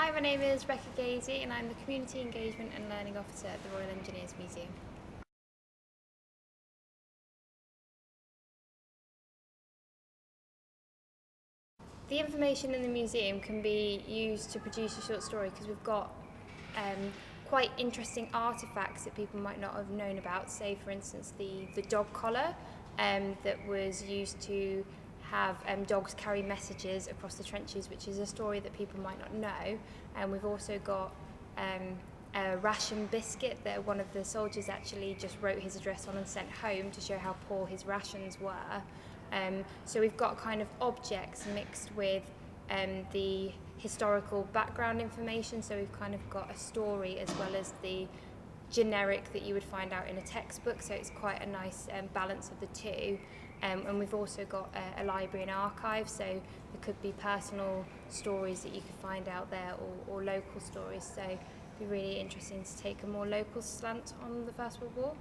Hi, my name is Rebecca Gazey and I'm the Community Engagement and Learning Officer at the Royal Engineers Museum. The information in the museum can be used to produce a short story because we've got quite interesting artefacts that people might not have known about. Say, for instance, the dog collar that was used to have dogs carry messages across the trenches, which is a story that people might not know. And we've also got a ration biscuit that one of the soldiers actually just wrote his address on and sent home to show how poor his rations were. So we've got kind of objects mixed with the historical background information, so we've kind of got a story as well as the generic that you would find out in a textbook, so it's quite a nice balance of the two. And we've also got a library and archive, so there could be personal stories that you could find out there or local stories, so it'd be really interesting to take a more local slant on the First World War.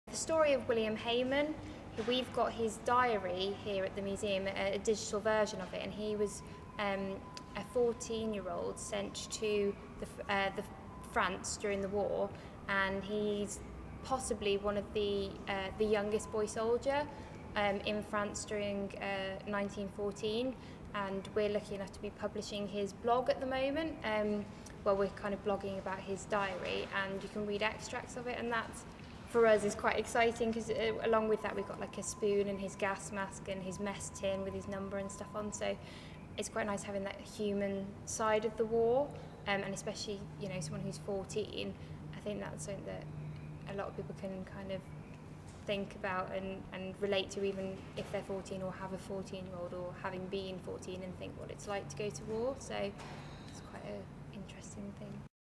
The story of William Hayman, we've got his diary here at the museum, a digital version of it, and he was a 14-year-old sent to the France during the war, and he's possibly one of the youngest boy soldier in France during 1914, and we're lucky enough to be publishing his blog at the moment. Well, we're kind of blogging about his diary, and you can read extracts of it, and that's for us is quite exciting because along with that we've got like a spoon and his gas mask and his mess tin with his number and stuff on, so it's quite nice having that human side of the war, and especially, you know, someone who's 14, I think that's something that a lot of people can kind of think about and relate to, even if they're 14 or have a 14-year-old or having been 14 and think what it's like to go to war, so it's quite an interesting thing.